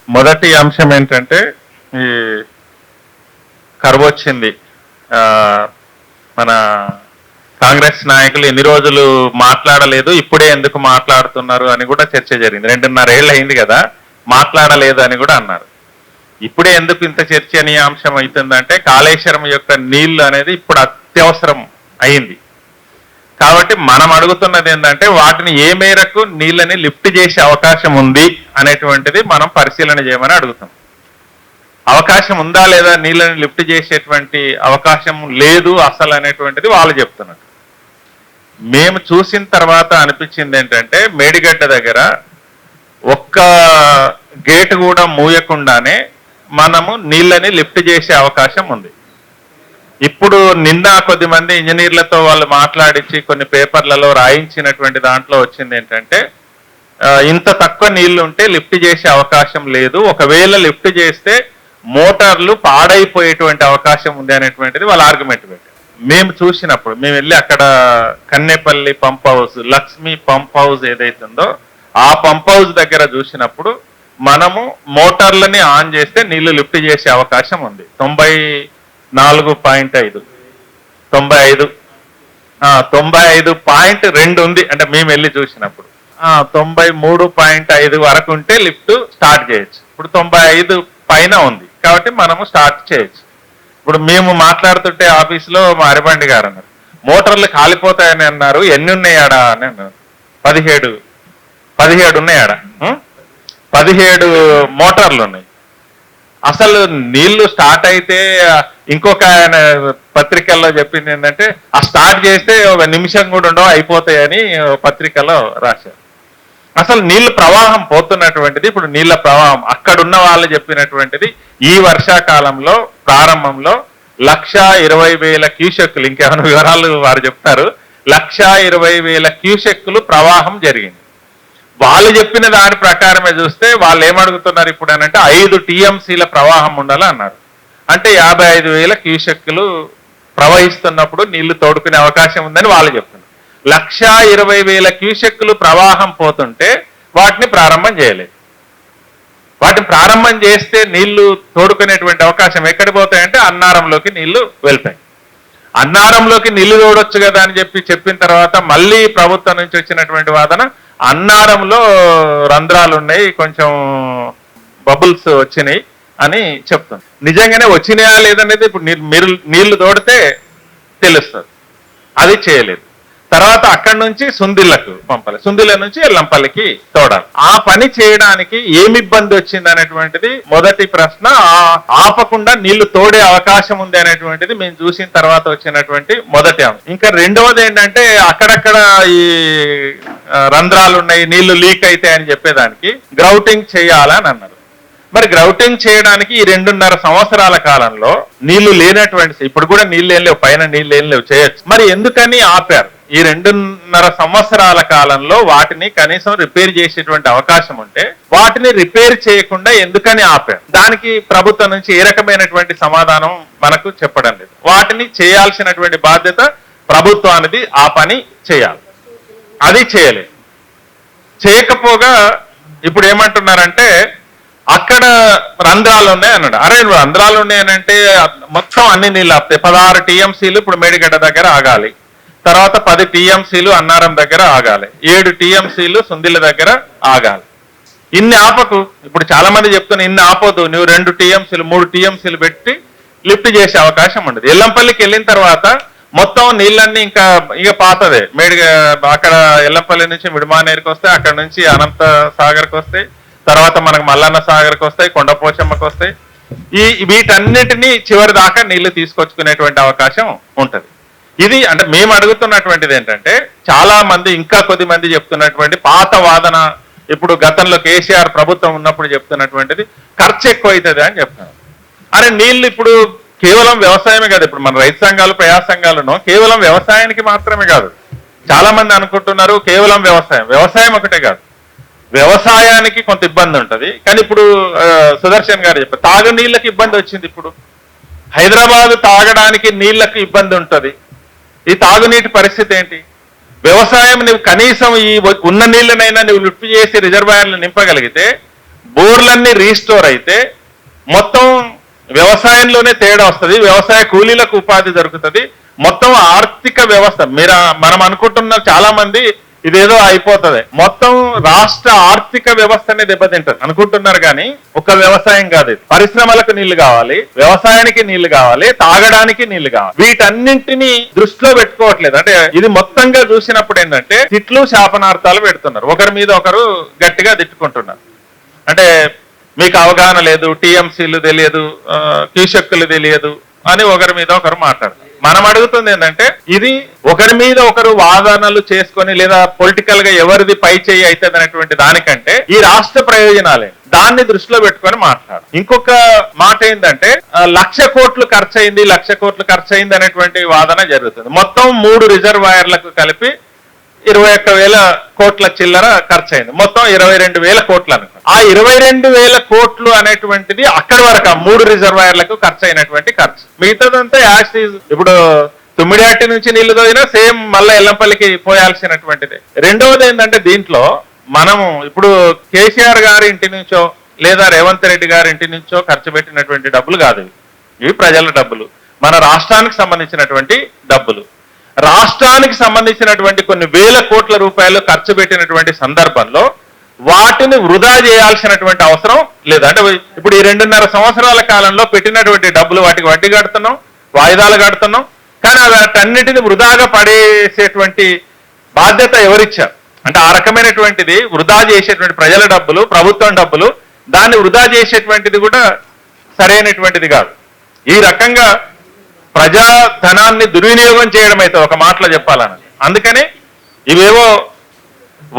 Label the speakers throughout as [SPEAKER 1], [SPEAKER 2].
[SPEAKER 1] మొదటి అంశం ఏంటంటే ఈ కరువు వచ్చింది. మన కాంగ్రెస్ నాయకులు ఎన్ని రోజులు మాట్లాడలేదు, ఇప్పుడే ఎందుకు మాట్లాడుతున్నారు అని కూడా చర్చ జరిగింది. 2.5 ఏళ్ళు అయింది కదా, మాట్లాడలేదు అని కూడా అన్నారు. ఇప్పుడే ఎందుకు ఇంత చర్చనీయాంశం అవుతుందంటే కాళేశ్వరం యొక్క నీళ్లు అనేది ఇప్పుడు అత్యవసరం అయింది. కాబట్టి మనం అడుగుతున్నది ఏంటంటే వాటిని ఏ మేరకు నీళ్ళని లిఫ్ట్ చేసే అవకాశం ఉంది అనేటువంటిది మనం పరిశీలన చేయమని అడుగుతాం. అవకాశం ఉందా లేదా, నీళ్ళని లిఫ్ట్ చేసేటువంటి అవకాశం లేదు అసలు అనేటువంటిది వాళ్ళు చెప్తున్నారు. మేము చూసిన తర్వాత అనిపించింది ఏంటంటే మేడిగడ్డ దగ్గర ఒక్క గేటు కూడా మూయకుండానే మనము నీళ్ళని లిఫ్ట్ చేసే అవకాశం ఉంది. ఇప్పుడు నిన్న కొద్దిమంది ఇంజనీర్లతో వాళ్ళు మాట్లాడించి కొన్ని పేపర్లలో రాయించినటువంటి దాంట్లో వచ్చింది ఏంటంటే ఇంత తక్కువ నీళ్లు ఉంటే లిఫ్ట్ చేసే అవకాశం లేదు, ఒకవేళ లిఫ్ట్ చేస్తే మోటార్లు పాడైపోయేటువంటి అవకాశం ఉంది అనేటువంటిది వాళ్ళ ఆర్గ్యుమెంట్ పెట్టారు. మేము చూసినప్పుడు మేము వెళ్ళి అక్కడ Kannepalli pump house, Lakshmi pump house ఏదైతుందో ఆ పంప్ హౌస్ దగ్గర చూసినప్పుడు మనము మోటార్లని ఆన్ చేస్తే నీళ్లు లిఫ్ట్ చేసే అవకాశం ఉంది. 95.2 ఉంది అంటే మేము వెళ్ళి చూసినప్పుడు. 93.5 వరకు ఉంటే లిఫ్ట్ స్టార్ట్ చేయొచ్చు. ఇప్పుడు 95 పైన ఉంది కాబట్టి మనము స్టార్ట్ చేయొచ్చు. ఇప్పుడు మేము మాట్లాడుతుంటే ఆఫీసులో మా అరిబండి గారు అన్నారు మోటార్లు కాలిపోతాయని అన్నారు, ఎన్ని ఉన్నాయాడా అని అన్నారు. 17 ఉన్నాయాడా, 17 మోటార్లు ఉన్నాయి. అసలు నీళ్లు స్టార్ట్ అయితే ఇంకొక ఆయన పత్రికల్లో చెప్పింది ఏంటంటే ఆ స్టార్ట్ చేస్తే ఒక నిమిషం కూడా ఉండవు, అయిపోతాయని పత్రికలో రాశారు. అసలు నీళ్లు ప్రవాహం పోతున్నటువంటిది, ఇప్పుడు నీళ్ల ప్రవాహం అక్కడున్న వాళ్ళు చెప్పినటువంటిది ఈ వర్షాకాలంలో ప్రారంభంలో 1,20,000 క్యూసెక్కులు, ఇంకేమైనా వివరాలు వారు చెప్తారు, 1,20,000 క్యూసెక్కులు ప్రవాహం జరిగింది. వాళ్ళు చెప్పిన దాని ప్రకారమే చూస్తే వాళ్ళు ఏమడుగుతున్నారు ఇప్పుడు అని అంటే 5 టీఎంసీల ప్రవాహం ఉండాలి అన్నారు. అంటే 55,000 క్యూసెక్కులు ప్రవహిస్తున్నప్పుడు నీళ్లు తోడుకునే అవకాశం ఉందని వాళ్ళు చెప్తున్నారు. 1,20,000 క్యూసెక్కులు ప్రవాహం పోతుంటే వాటిని ప్రారంభం చేయలేదు. వాటిని ప్రారంభం చేస్తే నీళ్లు తోడుకునేటువంటి అవకాశం ఎక్కడికి పోతాయంటే అన్నారంలోకి నీళ్లు వెళ్తాయి. అన్నారంలోకి నీళ్లు తోడొచ్చు కదా అని చెప్పిన తర్వాత మళ్ళీ ప్రభుత్వం నుంచి వచ్చినటువంటి వాదన అన్నారంలో రంధ్రాలు ఉన్నాయి, కొంచెం బబుల్స్ వచ్చినాయి అని చెప్తాం. నిజంగానే వచ్చినాయా లేదనేది ఇప్పుడు మీరు నీళ్లు తోడితే తెలుస్తుంది. అది చేయలేదు. తర్వాత అక్కడి నుంచి సుందిళ్లకు పంపాలి, సుందిళ్ల నుంచి ఎల్లంపల్లికి తోడాలి. ఆ పని చేయడానికి ఏమి ఇబ్బంది వచ్చింది అనేటువంటిది మొదటి ప్రశ్న. ఆపకుండా నీళ్లు తోడే అవకాశం ఉంది అనేటువంటిది మేము చూసిన తర్వాత వచ్చినటువంటి మొదటి అంశం. ఇంకా రెండవది ఏంటంటే అక్కడక్కడ ఈ రంధ్రాలు ఉన్నాయి, నీళ్లు లీక్ అవుతాయి అని చెప్పేదానికి గ్రౌటింగ్ చేయాలని అన్నారు. మరి గ్రౌటింగ్ చేయడానికి ఈ 2.5 సంవత్సరాల కాలంలో నీళ్లు లేనటువంటి, ఇప్పుడు కూడా నీళ్ళు ఏం లేవు, పైన నీళ్ళు ఏం లేవు, చేయొచ్చు. మరి ఎందుకని ఆపారు? ఈ 2.5 సంవత్సరాల కాలంలో వాటిని కనీసం రిపేర్ చేసేటువంటి అవకాశం ఉంటే వాటిని రిపేర్ చేయకుండా ఎందుకని ఆపారు? దానికి ప్రభుత్వం నుంచి ఏ రకమైనటువంటి సమాధానం మనకు చెప్పడం లేదు. వాటిని చేయాల్సినటువంటి బాధ్యత ప్రభుత్వానికి, ఆ పని చేయాలి, అది చేయలేదు. చేయకపోగా ఇప్పుడు ఏమంటున్నారంటే అక్కడ రంధ్రాలు ఉన్నాయి అన్నాడు. అరే రంధ్రాలు ఉన్నాయనంటే మొత్తం అన్ని నీళ్ళు ఆపుతాయి. 16 టీఎంసీలు ఇప్పుడు మేడిగడ్డ దగ్గర ఆగాలి, తర్వాత 10 టీఎంసీలు అన్నారం దగ్గర ఆగాలి, 7 టీఎంసీలు సుందిళ్ళ దగ్గర ఆగాలి. ఇన్ని ఆపకు. ఇప్పుడు చాలా మంది చెప్తున్నా ఇన్ని ఆపొద్దు, నువ్వు 2 టీఎంసీలు 3 టీఎంసీలు పెట్టి లిఫ్ట్ చేసే అవకాశం ఉండదు. ఎల్లంపల్లికి వెళ్ళిన తర్వాత మొత్తం నీళ్ళన్నీ ఇంకా పాతదే. అక్కడ ఎల్లంపల్లి నుంచి మిడిమానేరుకి వస్తాయి, అక్కడ నుంచి అనంత సాగర్కి వస్తాయి, తర్వాత మనకు మల్లన్న సాగర్కి వస్తాయి, కొండపోచమ్మకి వస్తాయి. వీటన్నిటినీ చివరి దాకా నీళ్లు తీసుకొచ్చుకునేటువంటి అవకాశం ఉంటది. ఇది అంటే మేము అడుగుతున్నటువంటిది ఏంటంటే చాలా మంది ఇంకా కొద్ది మంది చెప్తున్నటువంటి పాత వాదన, ఇప్పుడు గతంలో కేసీఆర్ ప్రభుత్వం ఉన్నప్పుడు చెప్తున్నటువంటిది ఖర్చు ఎక్కువ అవుతుంది అని చెప్తున్నారు. అరే నీళ్లు ఇప్పుడు కేవలం వ్యవసాయమే కాదు, ఇప్పుడు మన రైతు సంఘాలు ప్రజా సంఘాలను కేవలం వ్యవసాయానికి మాత్రమే కాదు. చాలా మంది అనుకుంటున్నారు కేవలం వ్యవసాయం ఒకటే కాదు, వ్యవసాయానికి కొంత ఇబ్బంది ఉంటది. కానీ ఇప్పుడు సుదర్శన్ గారు చెప్పారు తాగునీళ్ళకి ఇబ్బంది వచ్చింది. ఇప్పుడు హైదరాబాద్ తాగడానికి నీళ్లకు ఇబ్బంది ఉంటది. ఈ తాగునీటి పరిస్థితి ఏంటి? వ్యవసాయం నువ్వు కనీసం ఈ ఉన్న నీళ్ళనైనా నువ్వు లిఫ్ట్ చేసి రిజర్వాయర్లు నింపగలిగితే బోర్లన్నీ రీస్టోర్ అయితే మొత్తం వ్యవసాయంలోనే తేడా వస్తుంది, వ్యవసాయ కూలీలకు ఉపాధి దొరుకుతుంది, మొత్తం ఆర్థిక వ్యవస్థ మనం అనుకుంటున్న చాలా మంది ఇదేదో అయిపోతుంది, మొత్తం రాష్ట్ర ఆర్థిక వ్యవస్థనే దెబ్బతింటది అనుకుంటున్నారు. కానీ ఒక వ్యవసాయం కాదు ఇది. పరిశ్రమలకు నీళ్లు కావాలి, వ్యవసాయానికి నీళ్లు కావాలి, తాగడానికి నీళ్లు కావాలి. వీటన్నింటినీ దృష్టిలో పెట్టుకోవట్లేదు. అంటే ఇది మొత్తంగా చూసినప్పుడు ఏంటంటే తిట్లు శాపనార్థాలు పెడుతున్నారు, ఒకరి మీద ఒకరు గట్టిగా తిట్టుకుంటున్నారు. అంటే మీకు అవగాహన లేదు, టీఎంసీలు తెలియదు, క్యూసెక్కులు తెలియదు అని ఒకరి మీద ఒకరు మాట్లాడతారు. మనం అడుగుతుంది ఏంటంటే ఇది ఒకరి మీద ఒకరు వాదనలు చేసుకొని లేదా పొలిటికల్ గా ఎవరిది పై చేయి అవుతుంది అనేటువంటి దానికంటే ఈ రాష్ట్ర ప్రయోజనాలే దాన్ని దృష్టిలో పెట్టుకొని మాట్లాడు. ఇంకొక మాట ఏంటంటే 1,00,000 కోట్లు ఖర్చు అయింది, 1,00,000 కోట్లు ఖర్చు అయింది అనేటువంటి వాదన జరుగుతుంది. మొత్తం 3 రిజర్వాయర్లకు కలిపి 21,000 కోట్ల చిల్లర ఖర్చు అయింది, మొత్తం 22,000 కోట్లు అనుకో. ఆ 22,000 కోట్లు అనేటువంటిది అక్కడి వరకు ఆ 3 రిజర్వాయర్లకు ఖర్చు అయినటువంటి ఖర్చు. మిగతాదంతా యాజ్ ఈజ్ ఇప్పుడు తుమ్మిడియాటి నుంచి నీళ్లు తోయినా సేమ్ మళ్ళీ ఎల్లంపల్లికి పోయాల్సినటువంటిది. రెండవది ఏంటంటే దీంట్లో మనము ఇప్పుడు కేసీఆర్ గారి ఇంటి నుంచో లేదా రేవంత్ రెడ్డి గారి ఇంటి నుంచో ఖర్చు పెట్టినటువంటి డబ్బులు కాదు, ఇవి ప్రజల డబ్బులు, మన రాష్ట్రానికి సంబంధించినటువంటి డబ్బులు. రాష్ట్రానికి సంబంధించినటువంటి కొన్ని వేల కోట్ల రూపాయలు ఖర్చు పెట్టినటువంటి సందర్భంలో వాటిని వృధా చేయాల్సినటువంటి అవసరం లేదు. అంటే ఇప్పుడు ఈ 2.5 సంవత్సరాల కాలంలో పెట్టినటువంటి డబ్బులు వాటికి వడ్డీ కడుతున్నాం, వాయిదాలు కడుతున్నాం, కానీ వాటన్నిటిని వృధాగా పడేసేటువంటి బాధ్యత ఎవరిచ్చారు? అంటే ఆ రకమైనటువంటిది వృధా చేసేటువంటి ప్రజల డబ్బులు, ప్రభుత్వం డబ్బులు, దాన్ని వృధా చేసేటువంటిది కూడా సరైనటువంటిది కాదు. ఈ రకంగా ప్రజాధనాన్ని దుర్వినియోగం చేయడం అయితే ఒక మాటలో చెప్పాలని. అందుకని ఇవేవో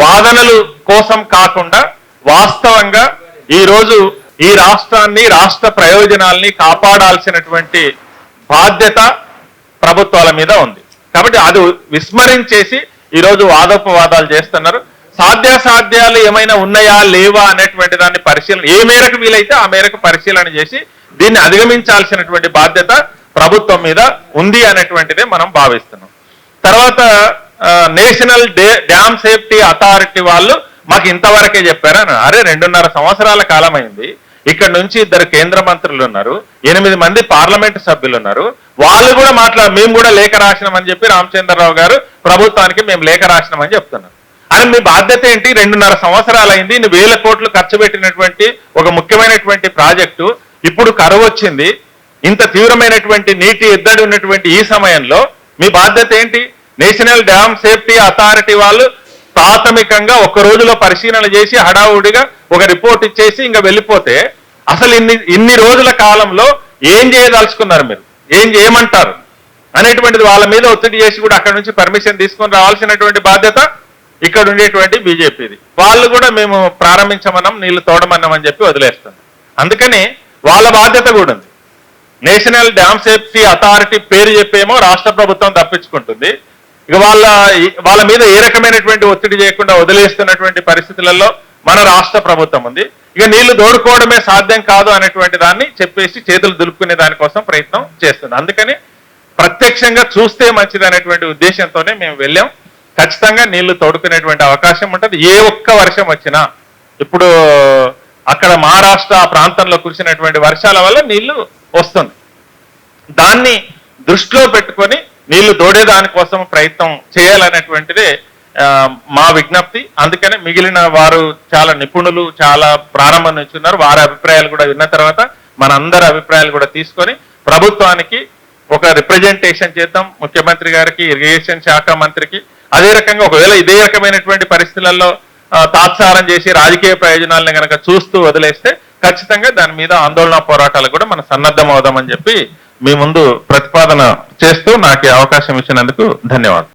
[SPEAKER 1] వాదనలు కోసం కాకుండా వాస్తవంగా ఈరోజు ఈ రాష్ట్రాన్ని, రాష్ట్ర ప్రయోజనాల్ని కాపాడాల్సినటువంటి బాధ్యత ప్రభుత్వాల మీద ఉంది. కాబట్టి అది విస్మరించేసి ఈరోజు వాదోపవాదాలు చేస్తున్నారు. సాధ్యాసాధ్యాలు ఏమైనా ఉన్నాయా లేవా అనేటువంటి దాన్ని పరిశీలన ఏ మేరకు వీలైతే ఆ మేరకు పరిశీలన చేసి దీన్ని అధిగమించాల్సినటువంటి బాధ్యత ప్రభుత్వం మీద ఉంది అనేటువంటిదే మనం భావిస్తున్నాం. తర్వాత నేషనల్ డ్యామ్ సేఫ్టీ అథారిటీ వాళ్ళు మాకు ఇంతవరకే చెప్పారని. అరే 2.5 సంవత్సరాల కాలం అయింది, ఇక్కడ నుంచి 2 కేంద్ర మంత్రులు ఉన్నారు, 8 మంది పార్లమెంటు సభ్యులు ఉన్నారు, వాళ్ళు కూడా మేము కూడా లేఖ రాసినామని చెప్పి రామచంద్రరావు గారు ప్రభుత్వానికి మేము లేఖ రాసినామని చెప్తున్నారు. అని మీ బాధ్యత ఏంటి? 2.5 సంవత్సరాలు అయింది, ఇన్ని వేల కోట్లు ఖర్చు పెట్టినటువంటి ఒక ముఖ్యమైనటువంటి ప్రాజెక్టు ఇప్పుడు కరువు వచ్చింది, ఇంత తీవ్రమైనటువంటి నీటి ఎద్దడి ఉన్నటువంటి ఈ సమయంలో మీ బాధ్యత ఏంటి? నేషనల్ డ్యామ్ సేఫ్టీ అథారిటీ వాళ్ళు ప్రాథమికంగా 1 రోజులో పరిశీలన చేసి హడావుడిగా ఒక రిపోర్ట్ ఇచ్చేసి ఇంకా వెళ్ళిపోతే అసలు ఇన్ని రోజుల కాలంలో ఏం చేయదలుచుకున్నారు, మీరు ఏం చేయమంటారు అనేటువంటిది వాళ్ళ మీద ఒత్తిడి చేసి కూడా అక్కడ నుంచి పర్మిషన్ తీసుకొని రావాల్సినటువంటి బాధ్యత ఇక్కడ ఉండేటువంటి బీజేపీది. వాళ్ళు కూడా మేము ప్రారంభించమన్నాం, నీళ్లు తోడమన్నాం అని చెప్పి వదిలేస్తాం. అందుకని వాళ్ళ బాధ్యత కూడా ఉంది. నేషనల్ డ్యామ్ సేఫ్టీ అథారిటీ పేరు చెప్పేమో రాష్ట్ర ప్రభుత్వం తప్పించుకుంటుంది. ఇక వాళ్ళ మీద ఏ రకమైనటువంటి ఒత్తిడి చేయకుండా వదిలేస్తున్నటువంటి పరిస్థితులలో మన రాష్ట్ర ప్రభుత్వం ఉంది. ఇక నీళ్లు దోడుకోవడమే సాధ్యం కాదు అనేటువంటి దాన్ని చెప్పేసి చేతులు దులుపుకునే దానికోసం ప్రయత్నం చేస్తుంది. అందుకని ప్రత్యక్షంగా చూస్తే మంచిది అనేటువంటి ఉద్దేశంతోనే మేము వెళ్ళాం. ఖచ్చితంగా నీళ్లు తోడుకునేటువంటి అవకాశం ఉంటుంది. ఏ ఒక్క వర్షం వచ్చినా, ఇప్పుడు అక్కడ మహారాష్ట్ర ప్రాంతంలో కురిసినటువంటి వర్షాల వల్ల నీళ్లు వస్తుంది, దాన్ని దృష్టిలో పెట్టుకొని నీళ్లు దోడేదానికోసం ప్రయత్నం చేయాలనేటువంటిదే మా విజ్ఞప్తి. అందుకనే మిగిలిన వారు చాలా నిపుణులు, చాలా ప్రారంభం నుంచి ఉన్నారు, వారి అభిప్రాయాలు కూడా విన్న తర్వాత మనందరి అభిప్రాయాలు కూడా తీసుకొని ప్రభుత్వానికి ఒక రిప్రజెంటేషన్ చేద్దాం, ముఖ్యమంత్రి గారికి, ఇరిగేషన్ శాఖ మంత్రికి. అదే రకంగా ఒకవేళ ఇదే రకమైనటువంటి పరిస్థితులలో తాత్సారం చేసి రాజకీయ ప్రయోజనాలను కనుక చూస్తూ వదిలేస్తే ఖచ్చితంగా దాని మీద ఆందోళన పోరాటాలు కూడా మనం సన్నద్ధం అవుదామని చెప్పి మీ ముందు ప్రతిపాదన చేస్తూ నాకు అవకాశం ఇచ్చినందుకు ధన్యవాదాలు.